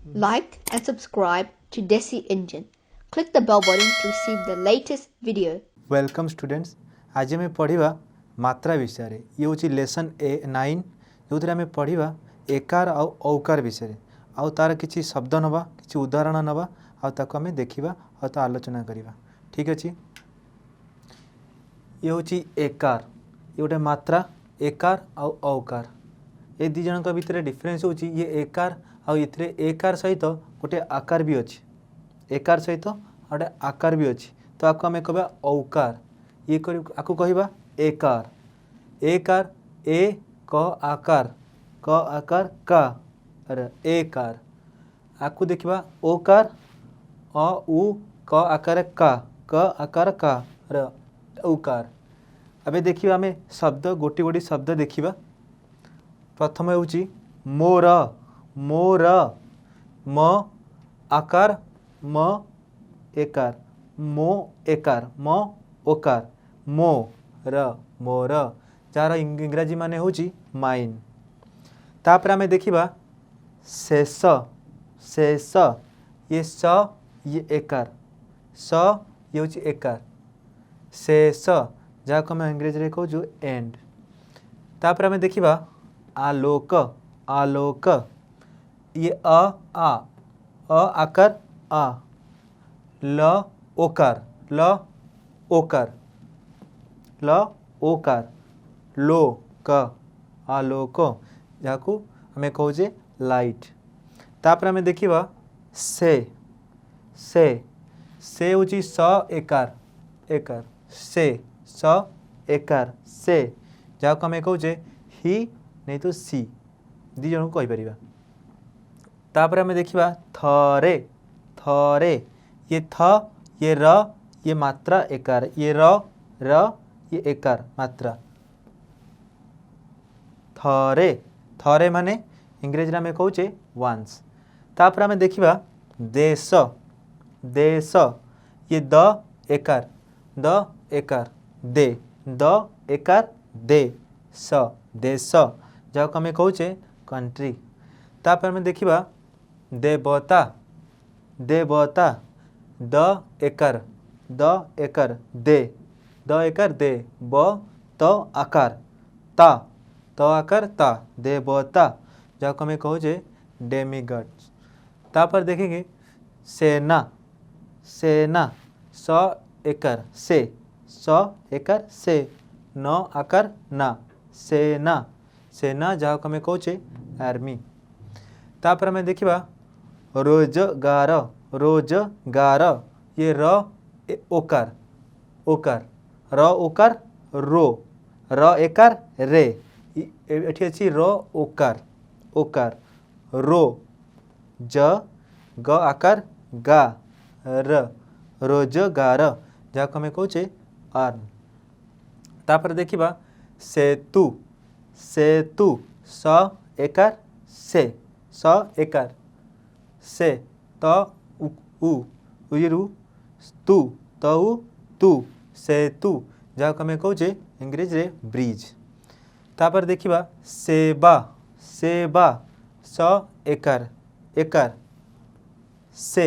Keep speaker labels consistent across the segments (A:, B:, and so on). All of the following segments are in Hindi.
A: Like and subscribe to Desi Engine. Click the bell button to receive the latest video.
B: Welcome students. आज आम पढ़ा मात्रा विषय। ये हूँ लेसन ए 9 जो आम पढ़ा एकार आउ औकार विषय। आउ तार किसी शब्द नवा किसी उदाहरण नवा आम देखा और आलोचना करवा। ठीक अच्छे। ये हूँ एकार, ये गोटे मात्रा एकार आउ औकार। ये दी जन भितर डिफरेन्स हूँ ये एकार आउ ये एकार सहित गोटे आकार भी अच्छे। एकार सहित गोटे आकार भी अच्छे। तो आपको आम कह औकार, ये आपको कह एकार। एकार ए क आकार का अरे एकार। आपको देखा ओकार अ उ क आकार का अरे औकार। अबे देखिए आम शब्द गोटी गोटी शब्द देखिबा। प्रथम हूँ मोर, मोर म आकार म एकार, मो एकार म ओकार, मोर मोर जार इंग्राजी माने हूँ माइन। तापर आम देखिबा शेष, शेष ये स ये एकार, स ये हूँ एकार, शेष जहाँ को आम इंग्रेजी कहूँ एंड। तापर आम देखिबा आलोक, आलोक ये आ आकार आ, ल ओकार, ल ओकार, ल ओकार, लोक आलोक जहाँ को आम कहूँ लाइट। तापर आम देखिबा से हूँ स एकार, एकार से स एकार से जहाँ को आम कहूँ ही नहीं तो सी दी जन को कहीपर। तापर आम देखिबा थरे, थरे ये थ ये र ये मात्रा एकार, ये र ये एकार मात्रा थरे। थरे माने इंग्रेजी में कहूँ वंस। तापर आम देखिबा देश, देश ये द एकार, द एकार दे, द एकार दे स देश जहाँ को आम कहूँ कंट्री। तापर आम देखिबा देवता, देवता द एकार दे, द एकार दे ब त आकार ता देवता जहाँ को आम कहूँ डेमीगॉड्स। तापर देखेंगे सेना, सेना स एकार से, स एकार से न आकार ना सेना, सेना जहाँ को आम कहूँ आर्मी। तापर आम देखिबा रोजगार, रोजगार ये र ओकार, ओकार र ओकार रो, र एकार रे एठी अछि र ओकार, ओकार रो ज ग आकार गा र रोजगार जहाँ को आम कहूँ अर्न। तापर देखिबा सेतु, सेतु स एकार से, स एकार से त उ उयरु तु तु सेतु जहाँ को आम कहूँ इंग्रेजी रे ब्रिज। तापर देखिबा सेवा, सेवा स एकार, एकार से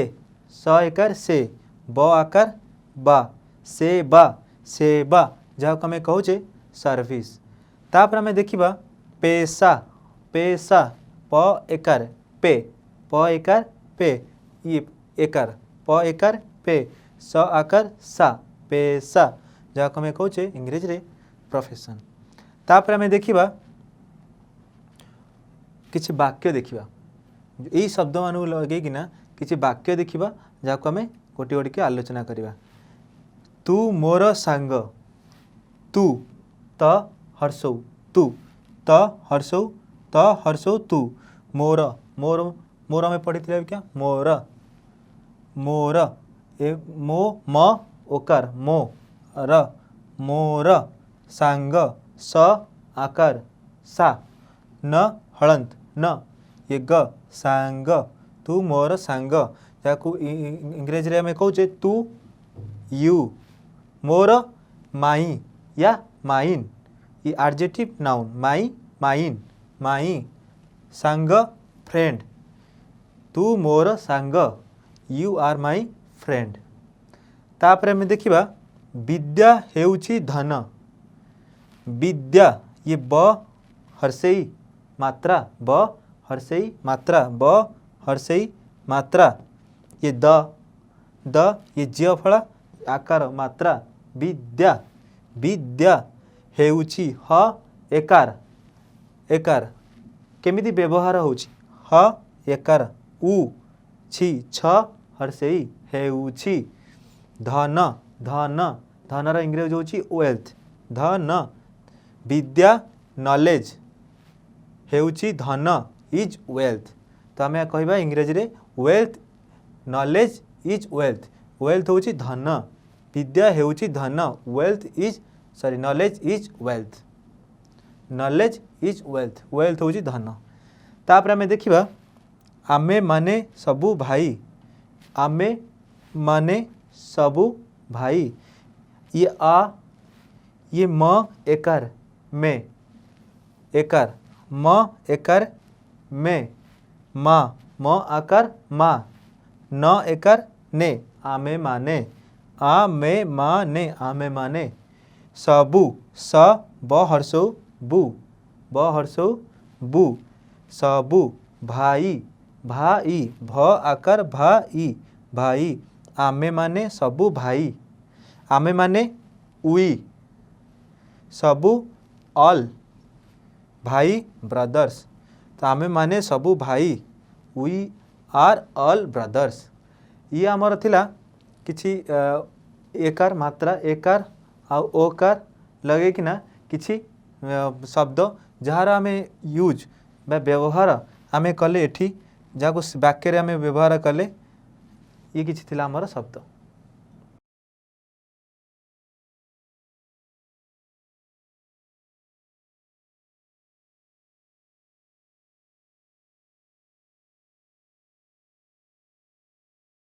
B: स एकार से ब आकार बा सेवा, सेवा जहाँ को आम कहूँ सर्विस। तापर आम देखिबा पेशा, पेशा प एकार पे, प एकार पे ये एकार प एकार पे स आकार सा पेशा जहाँ को आम कहूँ इंग्रेजी रे प्रोफेशन। तापर आम देखिबा किछि वाक्य देखिबा। यही शब्द मान लगेकिना किछि वाक्य देखिबा जहाँ को आम गोटी गोटी आलोचना करवा। तू मोर सांग, तू त हर्षौ, तू त हर्षौ, त हर्षौ तू मोर, मोर मोर आम पढ़ी क्या मोर, मोर ए मो म ओकार मो र मोर सांग स आकार सा न हलंत न ये ग सांग तू मोर सांग जहाँ को इंग्रेजी रे आम कहूँ तू यू मोर माई या माइन ये एडजेक्टिव नाउन माई माइन माई सांग फ्रेंड तू मोर सांग यू आर माई फ्रेंड। तापर आम देखा विद्या हेउची धन। विद्या ये ब हर्षेई मात्रा ब हर्षेई मात्रा ब हर्षेई मात्रा ये द ये ज्य फला आकार मात्रा विद्या विद्या हेउची ह एकार एकार केमिति व्यवहार होउची ह एकार उ छी छ हर्षेई हेउची धन धन धनर इंग्रेजी होउची वेल्थ धन विद्या नॉलेज हेउची धन इज वेल्थ। तो आम कहवा इंग्रेजी रे wealth knowledge is wealth. Wealth होउची धन विद्या हेउची धन wealth is sorry knowledge is wealth knowledge is wealth wealth होउची धन। तापर आम देखा आमे माने सबु भाई आमे माने सबु भाई ये म एकार में एकार म एकार में मा म आकार मा न एकार ने आमे माने आमे माने सबु स ब हर्षो बु सबु भाई भाई भ आकार भाई भाई आमे माने सबु भाई आमे माने उई सबु ऑल भाई ब्रदर्स। तो आमे माने सबु भाई वी आर ऑल ब्रदर्स। ये आमर थिला किछि एकार मात्रा एकार आ ओकार लगे कि ना किछि शब्द जहार आमे यूज बा व्यवहार आमे कले एठी जहाँ वाक्य आमे व्यवहार कले ये किछि थिला आमर शब्द।